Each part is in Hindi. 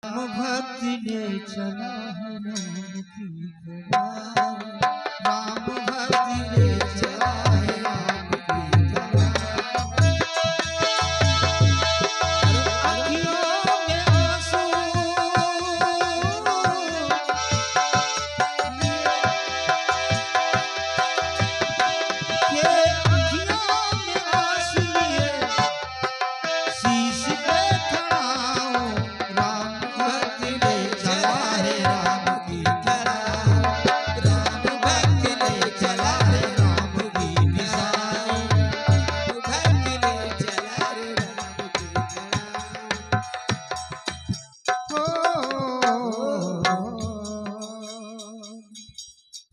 भक्ति ले चला है राम की कला, राम भक्ति ले चला है राम की कला। अखियों में आंसू ये अखियों में आंसू लिए शीश पे खड़ा हूँ, राम भक्ति ले चला है राम की कला, राम भक्ति ले चला है राम की निशानी, भक्ति ले चला है राम की कला।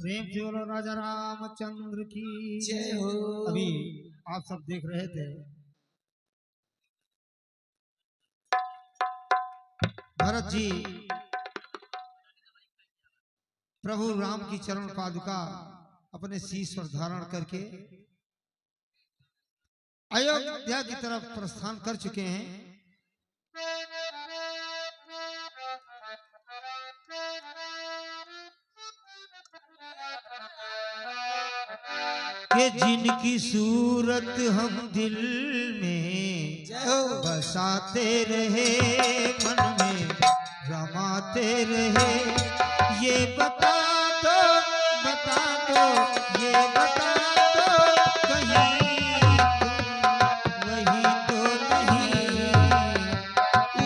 प्रेम से बोलो राजा रामचंद्र की जय हो। अभी आप सब देख रहे थे भरत जी प्रभु राम की चरण पादुका अपने शीश पर धारण करके अयोध्या की तरफ प्रस्थान कर चुके हैं। कि जिनकी सूरत हम दिल में बसाते रहे, मन में रमाते रहे, ये बता दो ये बता दो कहीं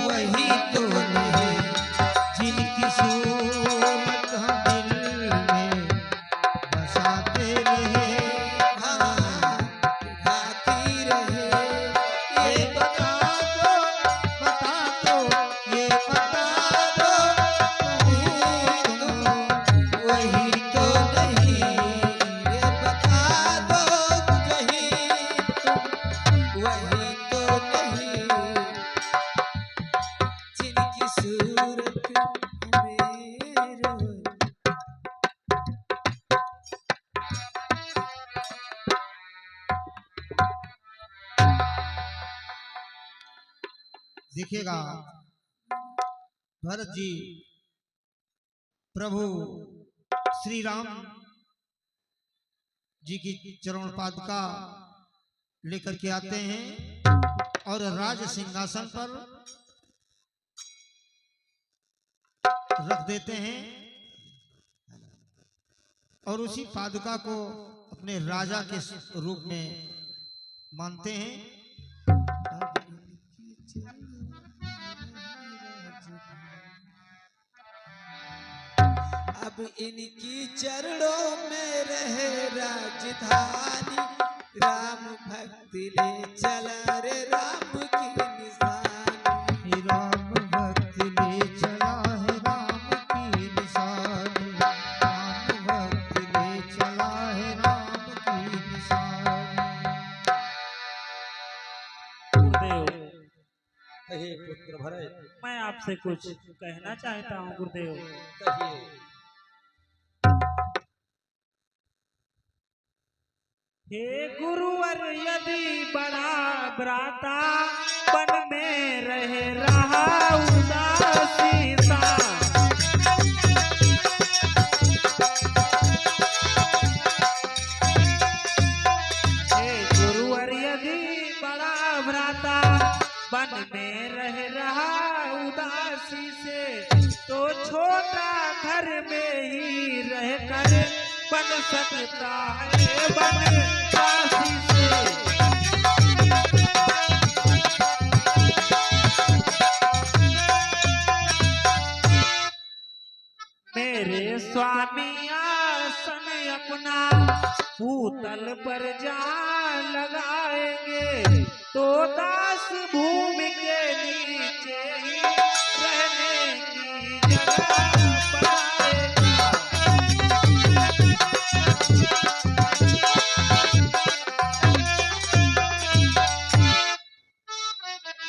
वही तो नहीं जिनकी सूरत हम दिल में बसाते रहे, देखिएगा भरत जी प्रभु श्री राम जी की चरण पादुका लेकर के आते हैं और राज सिंहासन पर रख देते हैं और उसी पादुका को अपने राजा के रूप में मानते हैं। अब इनकी चरणों में रहे राजधानी, राम भक्ति ले चला रे राम की निशानी, राम भक्ति ले चला है राम की निशानी, राम भक्ति ले चला है राम की निशानी। गुरुदेव कहे पुत्र भरत, मैं आपसे कुछ कहना चाहता हूँ गुरुदेव। कहिए। हे गुरुवर यदि बड़ा भ्राता वन में रहा उदासीता, हे गुरुवर यदि बड़ा भ्राता वन में रहा उदासी से, तो छोटा घर में ही रहकर बन सकता है बनवासी से। मेरे स्वामी आसन अपना भूतल पर जा लगाएंगे, तो दास भूमि के नीचे ही रहने की जगह बनाएगा।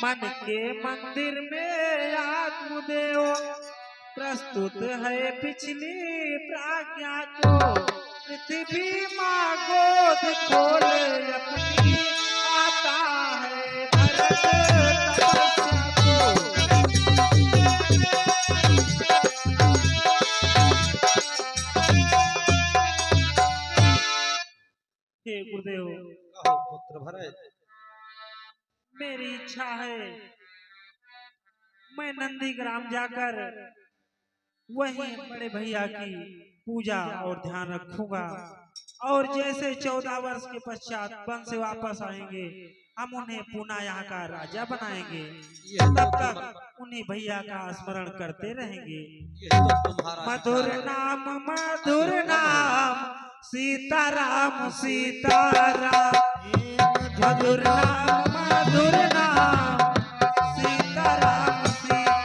मन के मंदिर में आत्मदेव प्रस्तुत है पिछली प्राज्ञा को, पृथ्वी माँ गोद खोले अपनी आता है भरत तपस्या को। गुरुदेव। कहो पुत्र भरत। मेरी इच्छा है मैं नंदीग्राम जाकर वहीं बड़े भैया की पूजा और ध्यान रखूंगा, और जैसे 14 वर्ष के पश्चात वन से वापस आएंगे हम उन्हें पुनः यहाँ का राजा बनाएंगे। तब तक उन्हीं भैया का स्मरण करते रहेंगे। ये तो तुम्हारा मधुर नाम सीताराम सीताराम, मधुर नाम सीताराम सीताराम।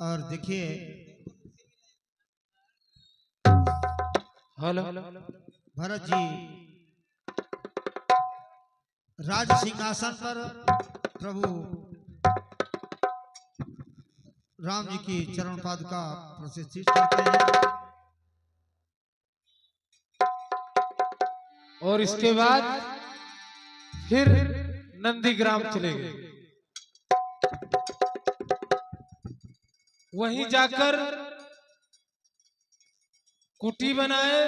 और देखिए हेलो भरत जी राज सिंहासन पर प्रभु राम जी की चरण पादुका प्रतिष्ठित करते हैं, और इसके बाद फिर नंदीग्राम चले गए। वहीं जाकर कुटी बनाए,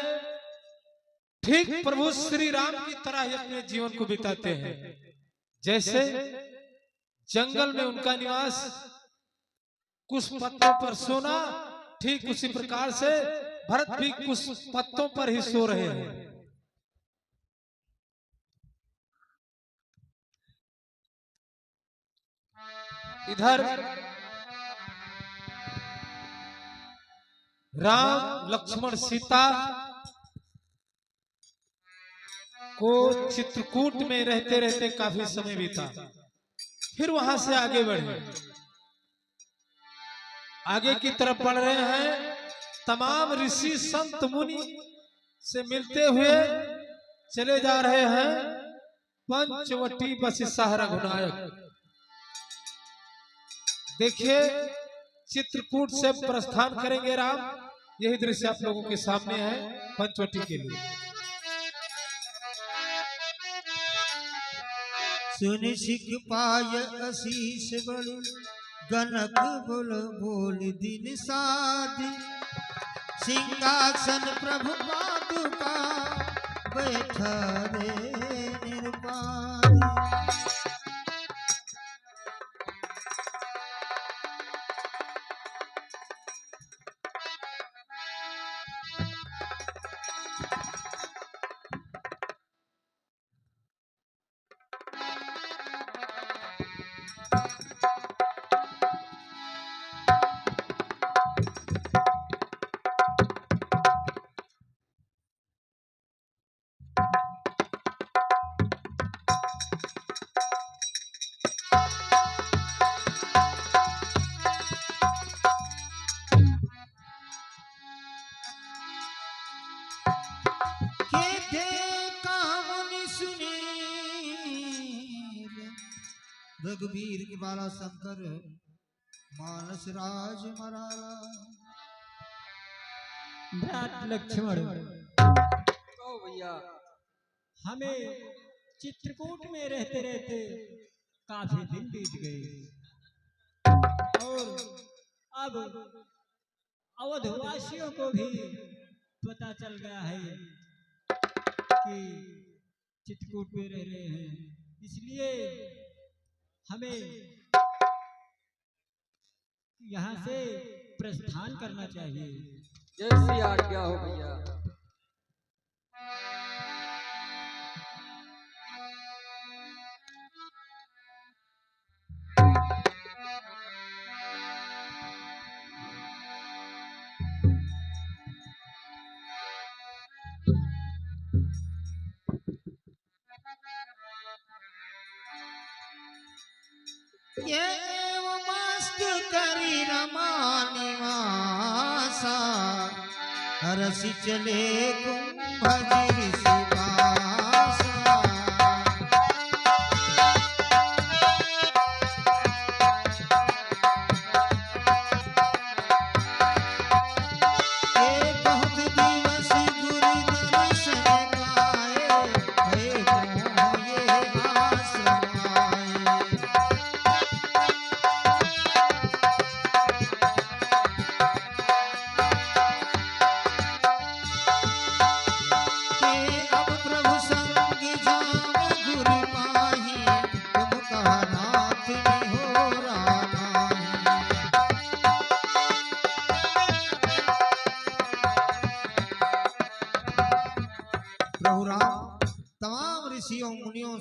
ठीक प्रभु श्री राम की तरह ही अपने जीवन को बिताते हैं। जैसे जंगल में उनका निवास, कुछ पत्तों पर सोना, ठीक उसी प्रकार से भरत भी कुछ पत्तों पर ही सो रहे हैं। इधर राम लक्ष्मण सीता को चित्रकूट में रहते रहते काफी समय बीता। फिर वहां से आगे बढ़े, आगे की तरफ बढ़ रहे हैं। तमाम ऋषि संत मुनि से मिलते हुए चले जा रहे हैं पंचवटी वशिष्ठ रघुनायक। देखिए चित्रकूट से प्रस्थान करेंगे राम। यही दृश्य आप लोगों के सामने है पंचवटी के लिए। सुन सिख पाय आशीष बल गनक बोल बोल दिन साधि, सिंहासन प्रभु पादुका बैठा रे निर्बाध। रघुवीर के बाला शंकर मानस राज मराला। भ्रात लक्ष्मण, कहो भैया। हमें चित्रकूट में रहते रहते काफी दिन बीत गए, और अब अवधवासियों को भी पता चल गया है कि चित्रकूट में रह रहे हैं। इसलिए हमें यहाँ से प्रस्थान करना चाहिए। जैसी आज्ञा हो भैया। ये वो मस्त करी रमानिवासा, हरसि चले कुंभ ऋषि बासा। एवं मुनियों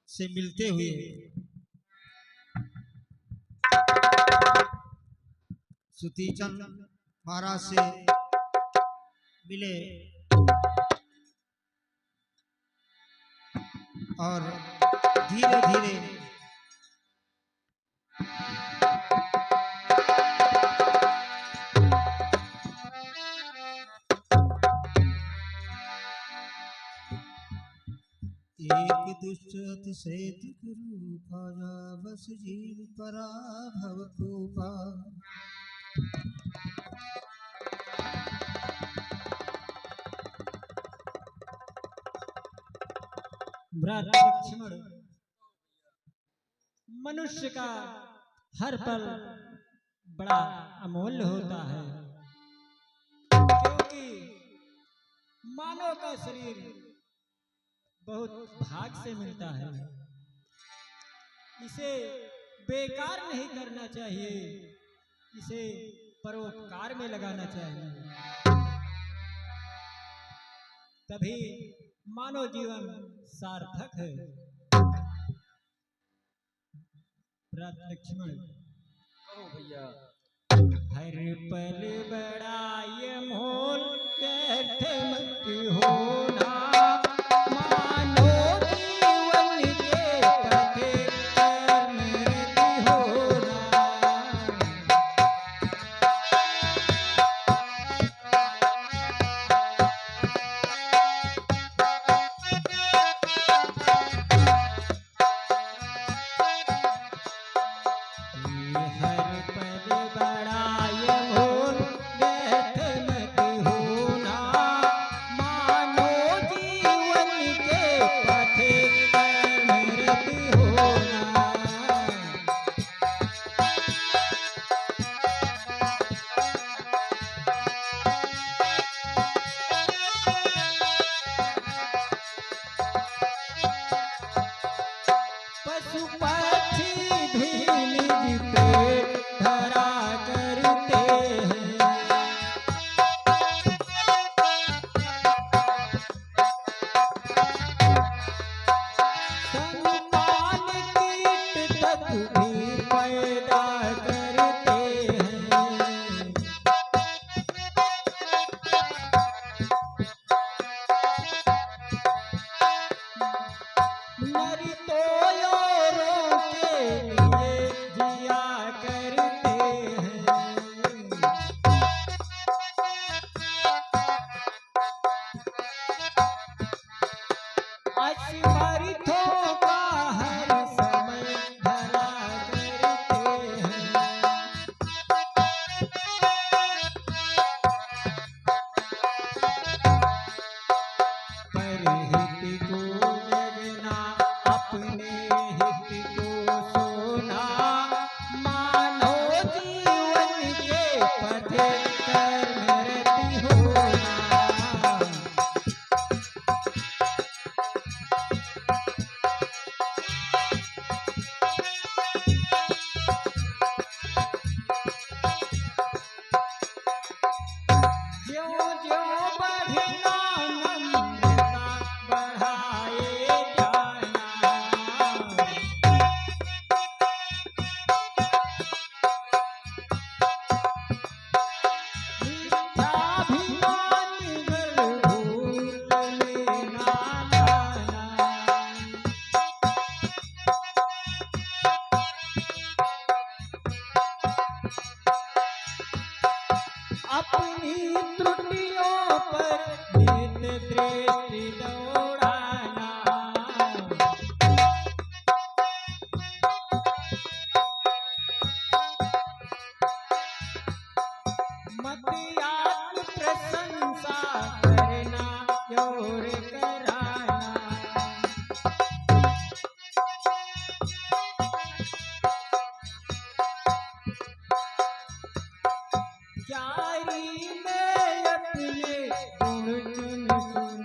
से मिलते हुए सुतीचंद महाराज से मिले और धीरे धीरे एक दुष्ट अतिशय रूपा बस जीव पराभव खूबा। भ्रात लक्ष्मण, मनुष्य का हर पल बड़ा अमूल्य होता है, क्योंकि मानव का शरीर बहुत भाग से मिलता है। इसे बेकार नहीं करना चाहिए, इसे परोपकार में लगाना चाहिए, तभी मानव जीवन सार्थक है। भ्रात लक्ष्मण, कहो भैया। हर पल बड़ा ये मोल व्यर्थ मत होना, मानो जीवन के पथे कर्मरत होना। हर पल बड़ा ये मोल व्यर्थ मत होना, मानो जीवन के पथे कर्मरत होना। पशु पक्षी भी निज पेट धरा करते हैं, संतान कीट तक भी पैदा करते हैं। नर तो औरों के लिए जिया करते हैं, असमर्थों का हर समय भला करते हैं। परहित को जगना, अपने हित को सोना, मानो जीवन के पथे कर्मरत होना। ज्यों ज्यों बढ़ना नम्रता बढ़ाए जाना, मिथ्याभिमान गर्भूत में ना जाना। अपनी त्रुटियों पर नित दृष्टि दौड़ाना, मत आत्म प्रशंसा करना और कराना। यारी में अपने गुण चुन चुन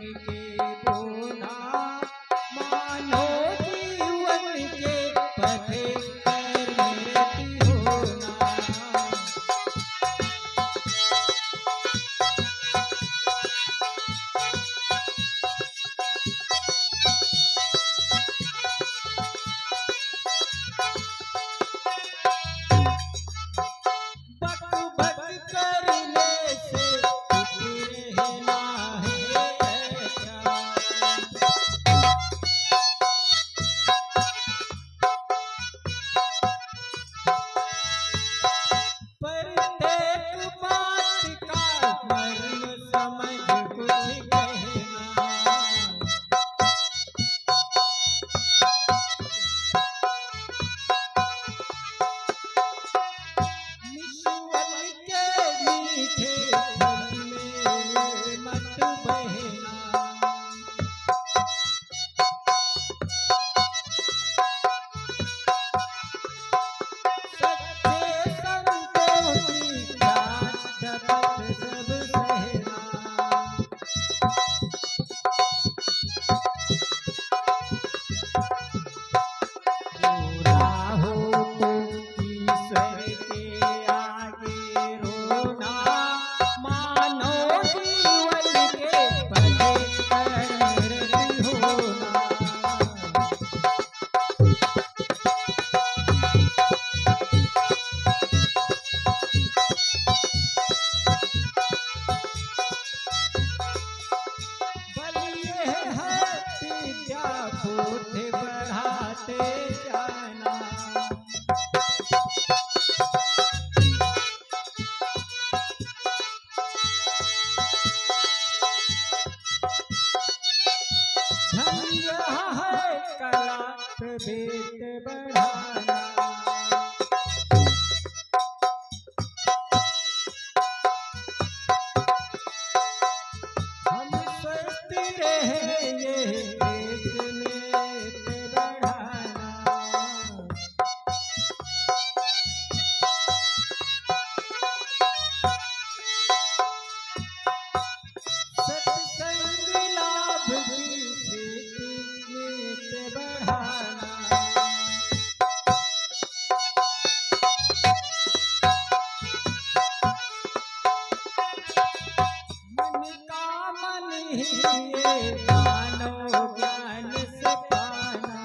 इसलिए मानो ज्ञान से पाना।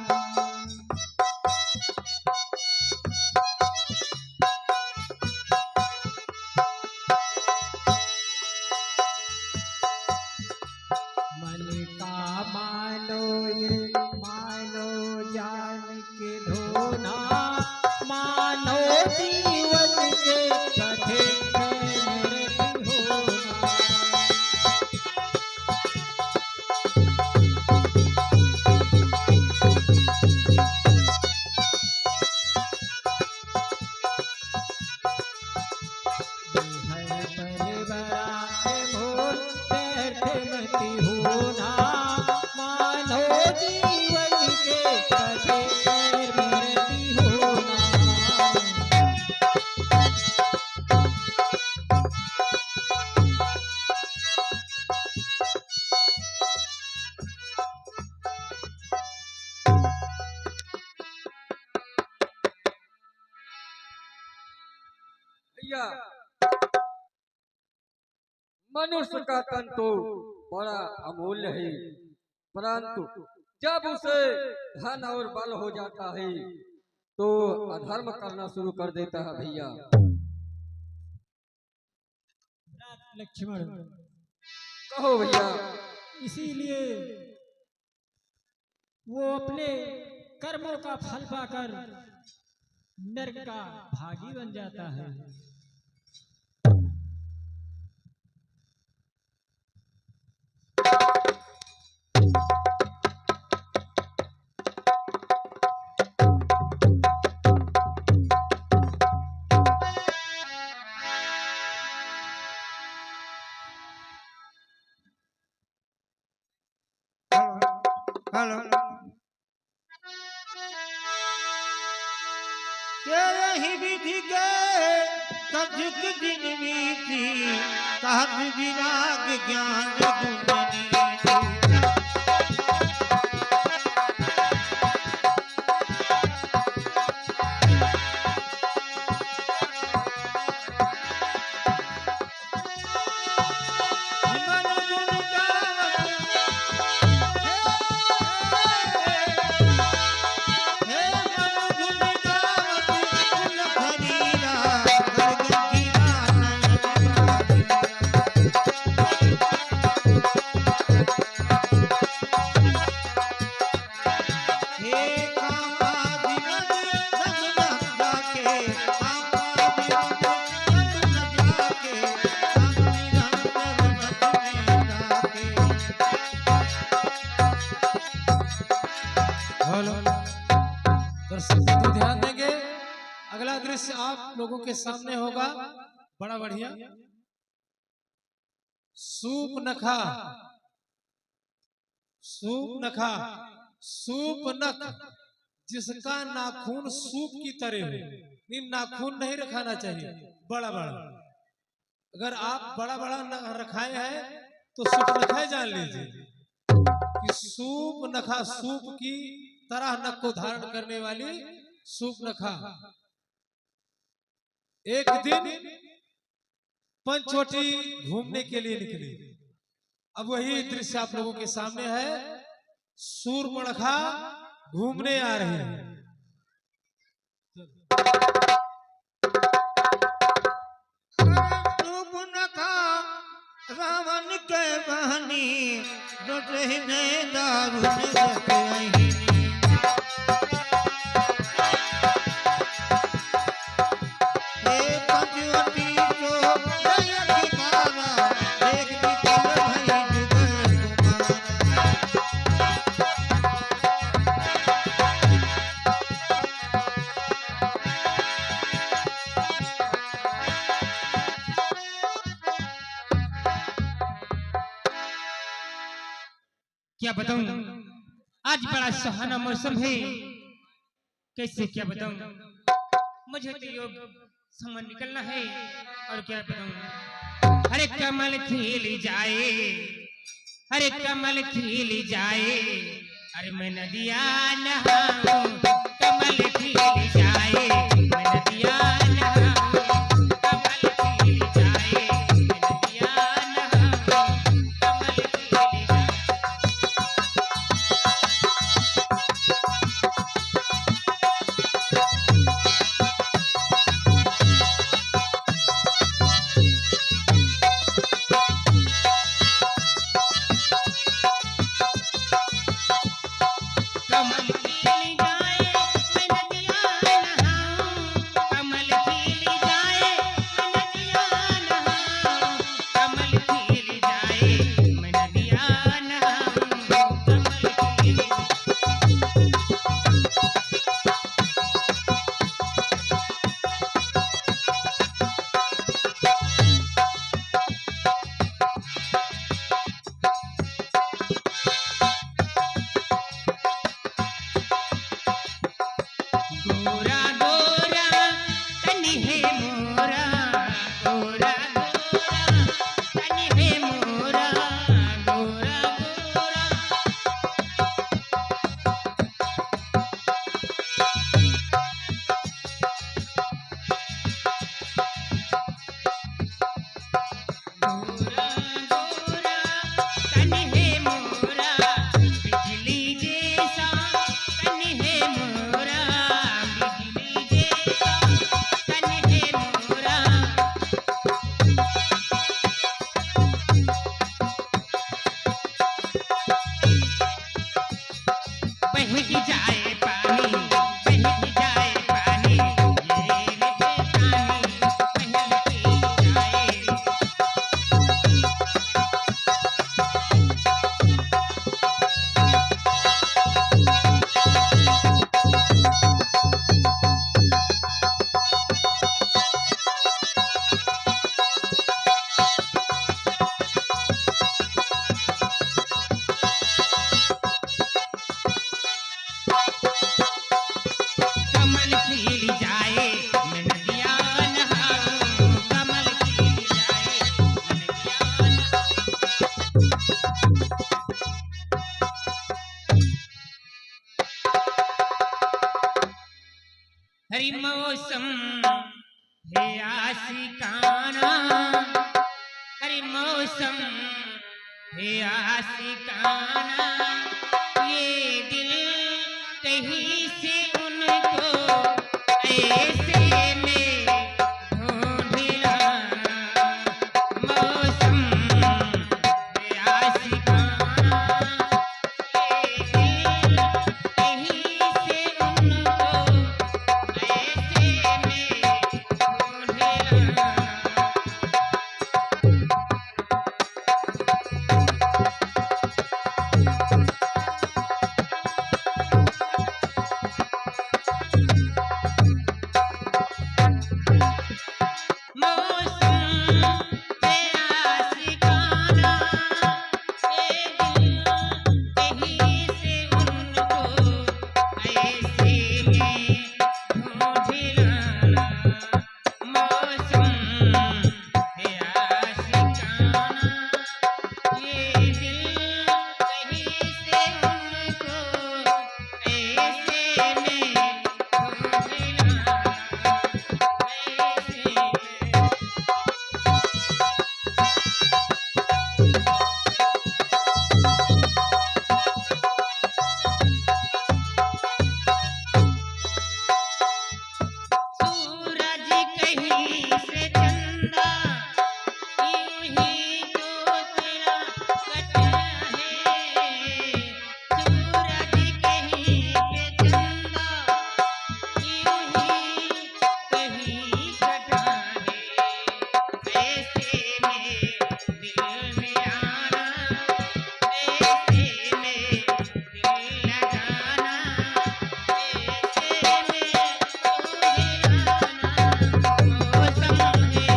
मन का मानो ये मानो जान के धोना, मानो जीवन के कठिन निरति होना। हर पल बराते मोर व्यर्थ मति होना, मानो जीवन के कठिन निरति होना। भैया मनुष्य का तन तो बड़ा अमूल्य है, परंतु जब उसे धन और बल हो जाता है तो अधर्म करना शुरू कर देता है भैया। लक्ष्मण, कहो भैया। इसीलिए वो अपने कर्मों का फल पाकर नरक का भागी बन जाता है। हेलो के रही विधि के कजुक दिन बीती, कहत विराग ज्ञान गुण नीति। मन गुण गावत हे मन गुण गावत कुल खरीदा, गरगन कीरा नयन हे कामादि नद नग जाके, कामादि नद नग जाके, हम निरंतर नथ में जाके। हेलो दर्शक बंधु ध्यान देंगे, अगला दृश्य आप लोगों के सामने होगा बड़ा बढ़िया। सूप नखा, सूप नखा, सूप नख जिसका नाखून सूप की तरह हो। नहीं, नाखून नहीं रखाना चाहिए बड़ा बड़ा। अगर आप बड़ा बड़ा रखाए हैं तो सूप नखाए जान लीजिए कि सूप नखा, सूप की तरह नख को धारण करने वाली सूप नखा। एक दिन पंचवटी घूमने के लिए निकली। अब वही दृश्य आप लोगों के सामने है। सूर्पणखा घूमने आ रही है। सूर्पणखा रावण के बहनी, दुटहिने दारुण जगहिनी। हे पंचवटी को जय किनारा, एक निकल भई जुगल कुमारा। क्या बताऊं, आज बड़ा सुहाना मौसम है। कैसे क्या बताऊं, मुझे तो योग समझ निकलना है। और क्या बताऊं, अरे कमल खिल जाए, अरे कमल खिल जाए, अरे मैं नदिया नहाऊं, कमल खिल जाए, मैं नदिया नहाऊं, कमल खिल जाए, मैं नदिया नहाऊं, कमल खिल तनी है मोरा गोरा गोरा तनी है मोरा गोरा गोरा गोरा गोरा तनी है मोरा बिजली जैसा तनी है मोरा बिजली जैसा तनी है मोरा बहकी जाए पानी बहकी जाए पानी ये रे बेतानी बहकी जाए कमल खिल जाए मैं नदिया नहाऊं कमल खिल जाए मैं नदिया नहाऊं हरी मौसम है आशिकाना हरी मौसम है आशिकाना ये दिल कहीं से उनको ऐसे में ढूंढ लाना मौसम है आशिकाना ये दिल कहीं से उनको ऐसे में ढूंढ लाना मौसम है आशिकाना ये दिल कहीं से उनको ऐसे में ढूंढ लाना मौसम है आशिकाना ये दिल कहीं से उनको ऐसे में ढूंढ लाना ऐसे में सूरज कहीं से चंदा यूं ही तो तेरा कटा है सूरज कहीं पे चंदा यूं ही कहीं कटा है ऐसे में दिल में आना ऐसे में दिल लगाना ऐसे में मौसम है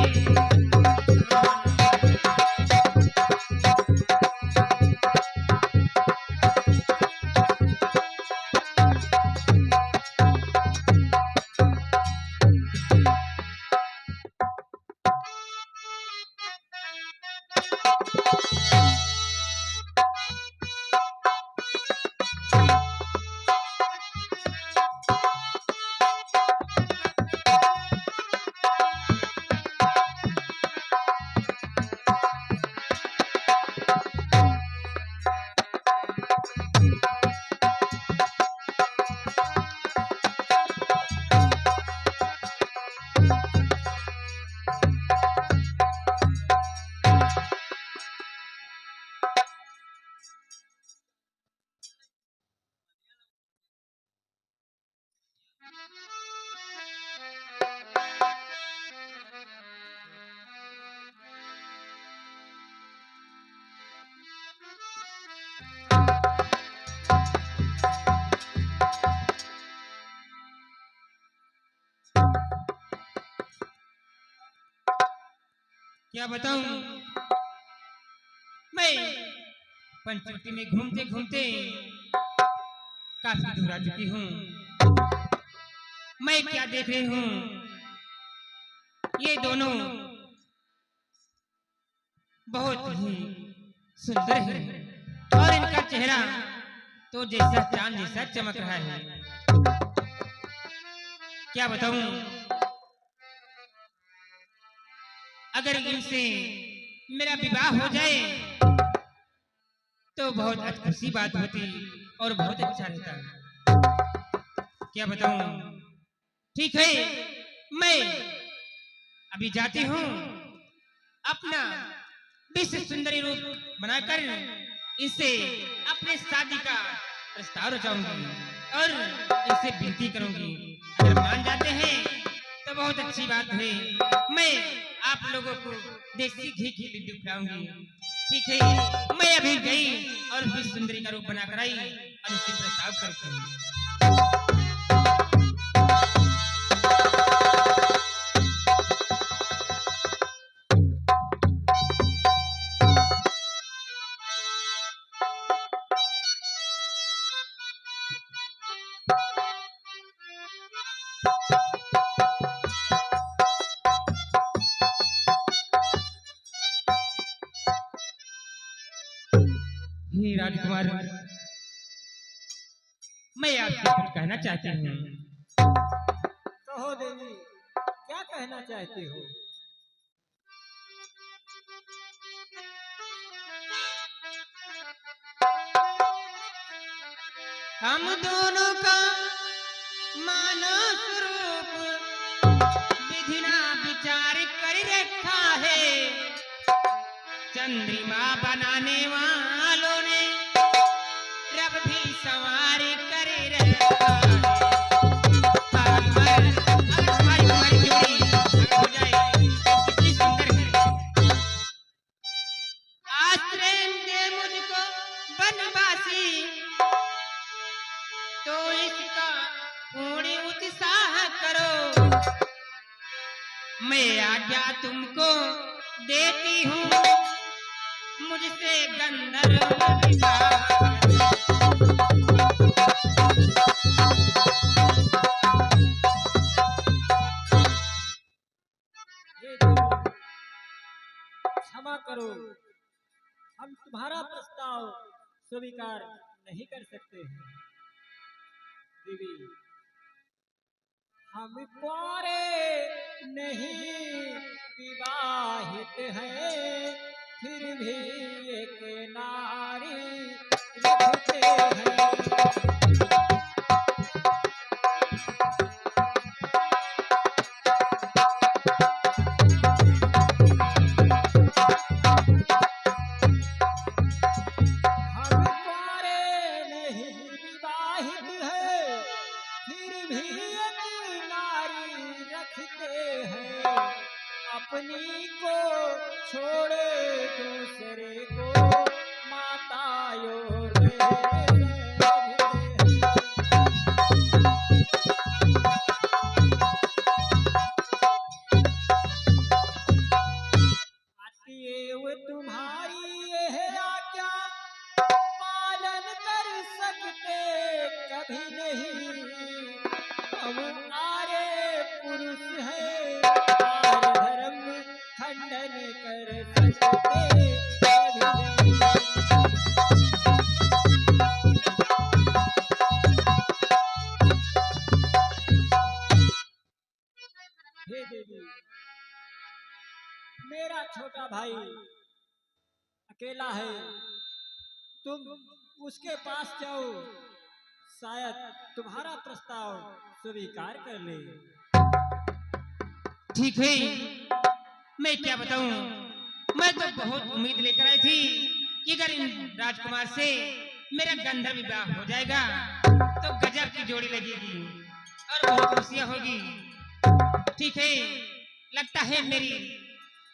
क्या बताऊं मैं पंचवटी में घूमते घूमते काफी दूर आ चुकी हूँ। मैं क्या देख रही हूँ ये दोनों बहुत ही सुंदर है और इनका चेहरा तो जैसा चांद जैसा चमक रहा है। क्या बताऊं, अगर इनसे मेरा विवाह हो जाए तो बहुत खुशी बात होती और बहुत अच्छा रहता। क्या बताऊं, ठीक है, मैं अभी जाती हूँ, अपना विश्व सुंदरी रूप बनाकर इनसे अपने शादी का प्रस्ताव रचाऊंगी और इनसे विनती करूंगी। अगर मान जाते हैं तो बहुत अच्छी बात है, मैं आप लोगों को देसी घी की लड्डू खिलाऊंगी। ठीक है, मैं अभी गई और विश्व सुंदरी का रूप बनाकर आई और इससे प्रस्ताव करती हूँ। हे राजकुमार, मैं आपसे कुछ कहना चाहती हूँ। कहो देवी, क्या कहना चाहते हो? हम दोनों का मानव स्वरूप विधिना विचार कर रखा है, चंद्रिमा बनाने वालों ने रब भी संवार कर रखा है। अगर हमारी जोड़ी हो जाए तो कितनी सुंदर है। आश्रय दे मुझको बनवासी, तो इसका पूर्ण उत्साह करो। मैं आज्ञा तुमको देती हूँ, मुझसे गंधर्व विवाह। हे देवी, क्षमा करो, हम तुम्हारा प्रस्ताव स्वीकार नहीं कर सकते हैं। देवी, हम कुंवारे नहीं विवाहित हैं, फिर भी एक नारी रखते हैं। हम कुंवारे नहीं विवाहित हैं, फिर भी एक नारी रखते हैं। अपनी को छोड़े दूसरे को माताओं अतएव तुम्हारी यह आज्ञा पालन कर सकते कभी नहीं। हम आर्य पुरुष हैं, आर्य धर्म खंडन कर सकते कभी नहीं। हे देवी, मेरा छोटा भाई अकेला है, तुम उसके पास जाओ, शायद तुम्हारा प्रस्ताव स्वीकार कर ले। ठीक है, मैं क्या बताऊं, मैं तो बहुत उम्मीद लेकर आई थी कि अगर इन राजकुमार से मेरा गंधर्व विवाह हो जाएगा तो गजब की जोड़ी लगेगी और बहुत खुशियां होगी। ठीक है, लगता है मेरी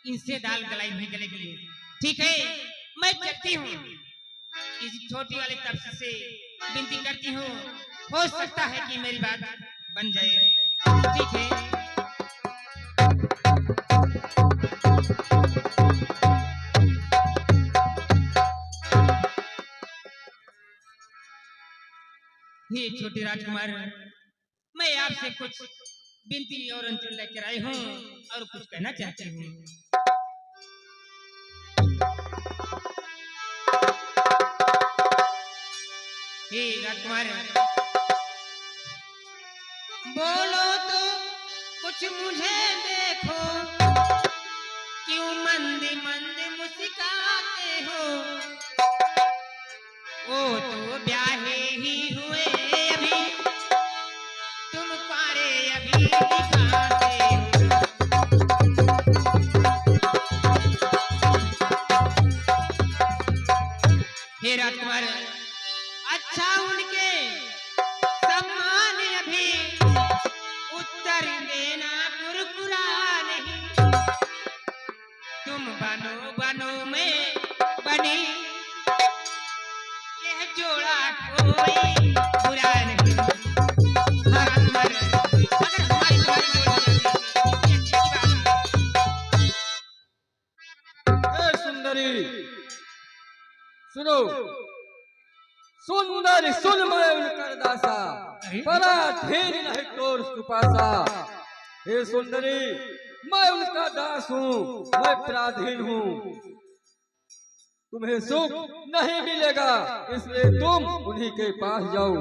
इनसे दाल गलाई नहीं गलेगी। ठीक है, मैं चलती हूँ, इस छोटी वाले तपसी से विनती करती हूँ, हो सकता है कि मेरी बात बन जाए। ठीक है, हे छोटे राजकुमार, मैं आपसे कुछ बिनती और अंचल लेकर आई हूँ और कुछ कहना चाहती हूँ। हे राजकुमार, बोलो तो कुछ मुझे देखो, क्यों मंद मंद मुस्कुराते हो? वो तो ब्याहे ही हुए अभी, तुम पारे अभी दिखाते हो। हे राजकुमार, अच्छा उनके सम्मान अभी, उत्तर देना कुरकुरा नहीं। तुम बनो बनो में बनी, यह जोड़ा कोई बुरा नहीं। हाँ राजकुमार, अगर हमारी तुम्हारी जोड़ी होती, ये अच्छी बात है। ए सुंदरी, सुनो। सुंदर सुन मैं उनकर दासा, बड़ा धीर नहीं तोर सुपासा। हे सुंदरी, मैं उनका दास हूँ, मैं पराधीन हूँ। तुम्हें सुख नहीं मिलेगा, इसलिए तुम उन्हीं के पास जाओ।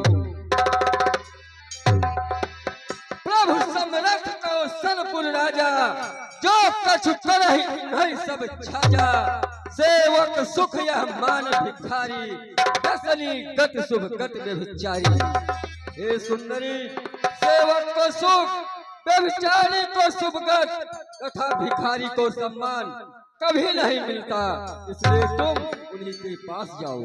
प्रभु सम्राट को सनपुर राजा, जो कछु करहि नहीं सब छाजा। सेवक सुख यह मान भिखारी, दसनी गत शुभ गत व्यभिचारी। हे सुंदरी, सेवक को सुख, व्यभिचारी को शुभ गत तथा भिखारी को सम्मान कभी नहीं मिलता, इसलिए तुम उन्हीं के पास जाओ।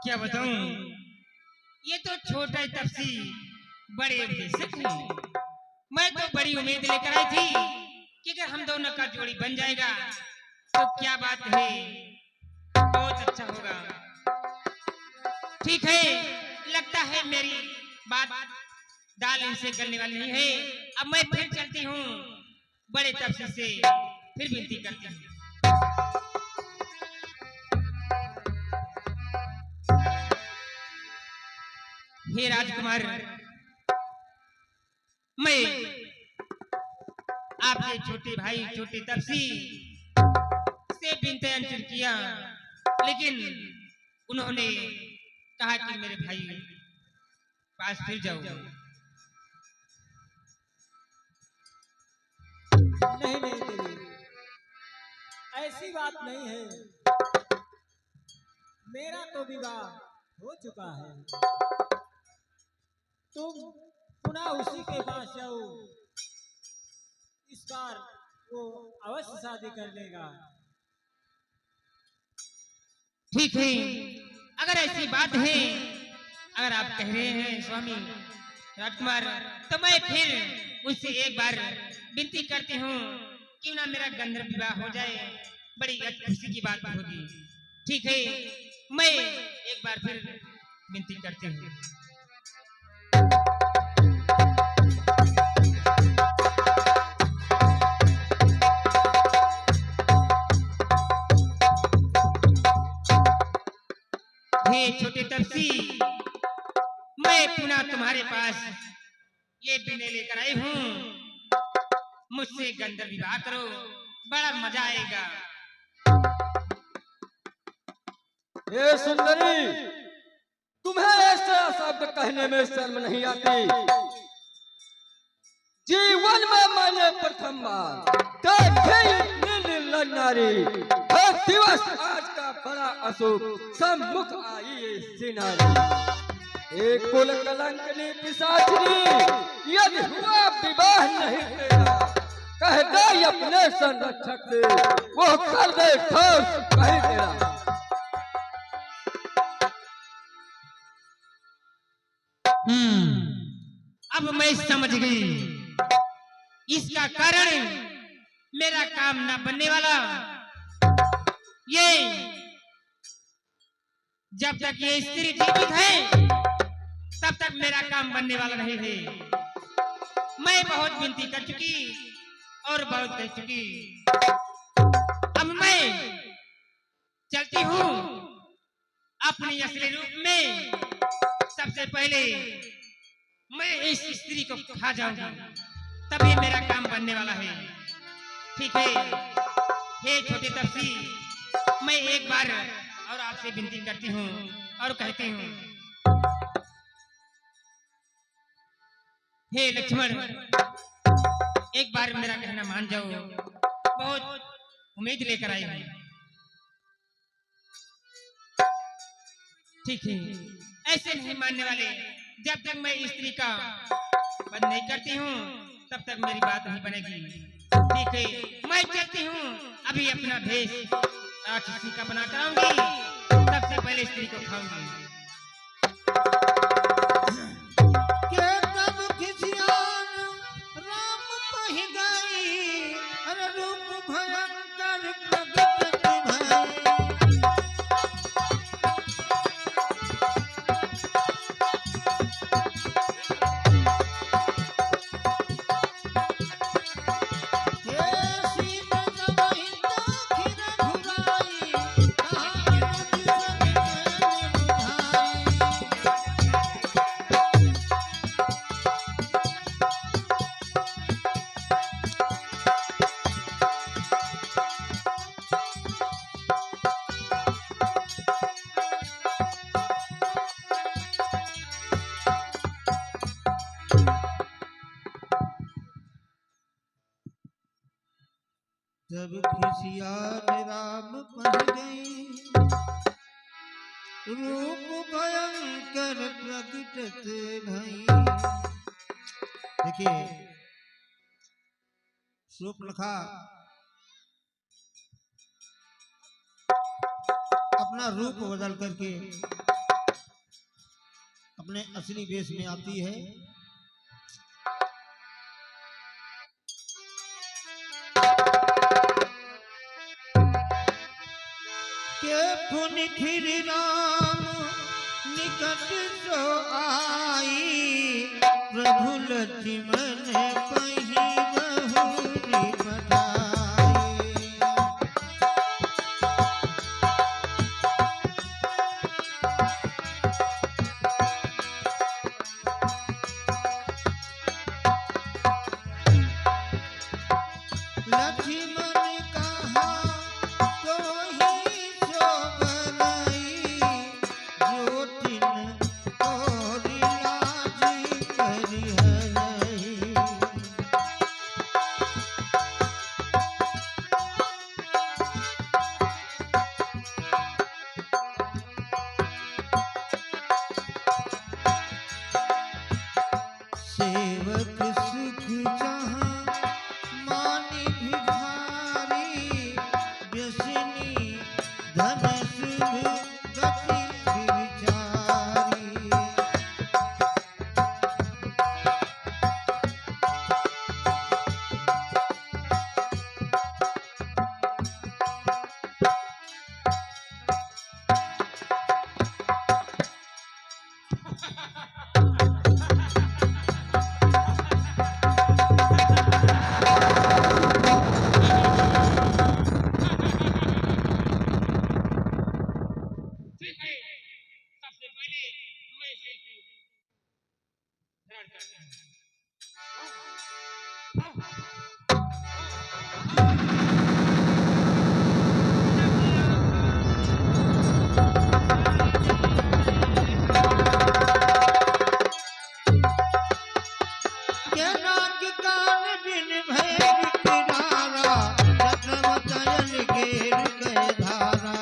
क्या बताऊं, ये तो छोटा तपसी बड़े उपदेशक हैं। मैं तो बड़ी उम्मीद लेकर आई थी कि अगर हम दोनों का जोड़ी बन जाएगा तो क्या बात है, बहुत अच्छा होगा। ठीक है, लगता है मेरी बात दाल इनसे गलने वाली नहीं है। अब मैं फिर चलती हूँ, बड़े तपसी से फिर विनती करती हूँ। हे राजकुमार, मैं आपके छोटे भाई छोटे तपसी से विनती अंचल किया, लेकिन उन्होंने कहा कि मेरे भाई पास फिर जाओ। नहीं नहीं देवी, ऐसी बात नहीं है। मेरा तो विवाह हो चुका है। तुम पुनः उसी के पास जाओ, इस बार वो अवश्य शादी कर लेगा। ठीक है, अगर ऐसी बात है, अगर आप कह रहे हैं स्वामी राजकुमार, तो मैं फिर उनसे एक बार विनती करती हूँ, क्यों ना मेरा गंधर्व विवाह हो जाए, बड़ी खुशी की बात होगी। ठीक है, मैं एक बार फिर विनती करती हूँ। हे छोटे तपसी, मैं पुनः तुम्हारे पास ये बिने लेकर आई हूँ, मुझसे गंधर्व विवाह करो, बड़ा मजा आएगा। हे सुंदरी, तुम्हें ऐसा शब्द कहने में शर्म नहीं आती? जीवन में मैंने प्रथम बार देखी निर्लज नारी। हर दिवस आज का बड़ा अशुभ, सम्मुख आई ये सिनारी। एक कुल कलंकनी पिशाचनी, यदि हुआ विवाह नहीं तेरा, कह दे अपने संरक्षक से, वो कर दे ठोस कहीं तेरा। अब मैं समझ गई, इसका कारण मेरा काम ना बनने वाला, ये जब तक ये स्त्री जीवित है तब तक मेरा काम बनने वाला नहीं है। मैं बहुत विनती कर चुकी और बहुत कह चुकी, अब मैं चलती हूँ अपनी असली रूप में। सबसे पहले मैं इस स्त्री को खा जाऊंगी, तभी मेरा काम बनने वाला है। ठीक है, हे छोटे तपसी, मैं एक बार और आपसे विनती करती हूँ और कहती हूँ, हे लक्ष्मण, एक बार मेरा कहना मान जाओ, बहुत उम्मीद लेकर आई हूँ। ठीक है, ऐसे नहीं मानने वाले। जब तक मैं स्त्री का बंद नहीं करती हूँ तब तक मेरी बात नहीं बनेगी। ठीक है, मैं चलती हूँ, अभी अपना भेष राक्षसी का बना कराऊंगी, सबसे पहले स्त्री को खाऊंगी। के तब खिसियान राम पहि गई, अरे रूप भयंकर प्रगट भई। जब खिसियान राम पहि गई, रूप भयंकर प्रगटत भई। देखिए, शूर्पणखा अपना रूप बदल करके अपने असली वेश में आती है। के पुन फिर राम निकट सो आई, प्रभु लक्ष्मण पहि बहुरी बधाई। लक्ष्मण कहा तो ही शोभनई, जो तिन तोरी लाज परिहरई। सेवक सुख चाहा मानी भिखारी, व्यसनी धन शुभ गति विचारी। ठीक है, सबसे पहले मैं इसे धारण करती हूँ। के नाक कान बिन भय विकरारा, जन्म कयल गेर कय धारा।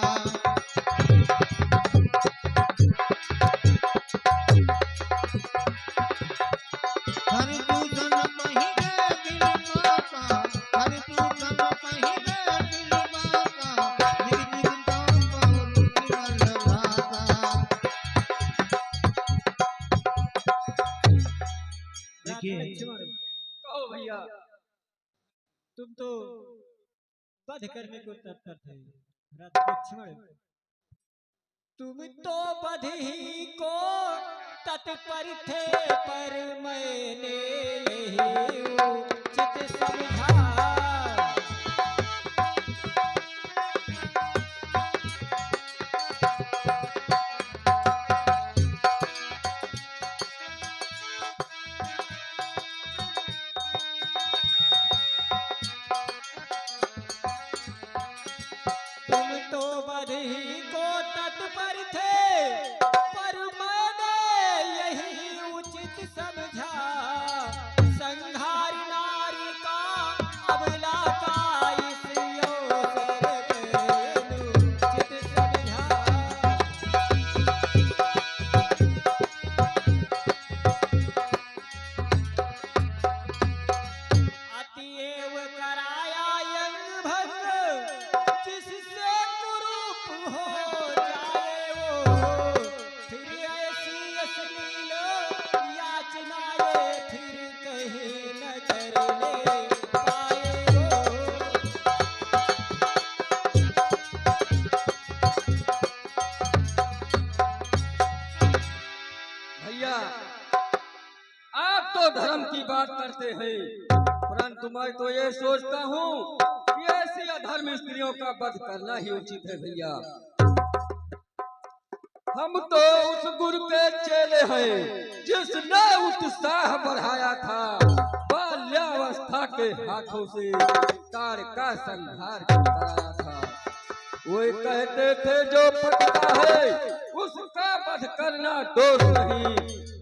हर दूधन पहि गए बिन माता, हर दूधन पहि गए बिन माता, दिग दिग दाम बहु विमल भ्राता। देखिए, लक्ष्मण, कहो भैया। तुम तो वध करने को तत्पर थे। राजा लक्ष्मण, तुम तो वध ही को तत्पर थे, पर मैंने यही उचित समझा। नजर ले पाए हो। भैया आप तो धर्म की बात करते हैं, परंतु मैं तो ये सोचता हूँ कि ऐसी अधर्म स्त्रियों का वध करना ही उचित है भैया। हम तो उस गुरु के चेले हैं जिसने उत्साह बढ़ाया था, बाल्यावस्था के हाथों से तार का संहार कराया था। वो कहते थे जो पटता है उसका वध करना दोष नहीं,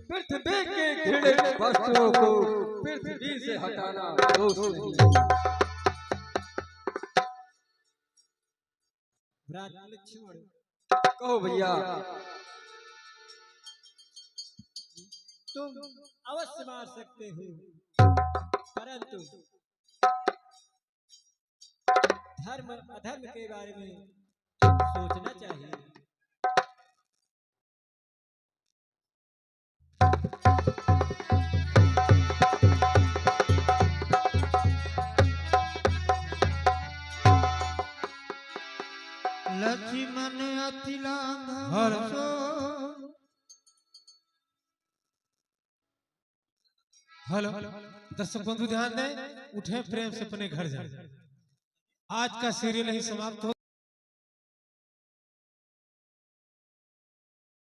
पृथ्वी के घृणित वस्तुओं को पृथ्वी से हटाना दोष नहीं। भ्राता लक्ष्मण, कहो भैया। तुम अवश्य मार सकते हो, परंतु धर्म अधर्म के बारे में सोचना चाहिए। लक्ष्मण अति लांघव और सो हेलो दर्शक बंधु ध्यान दें, उठे प्रेम से अपने घर जाए। आज का सीरियल ही समाप्त हो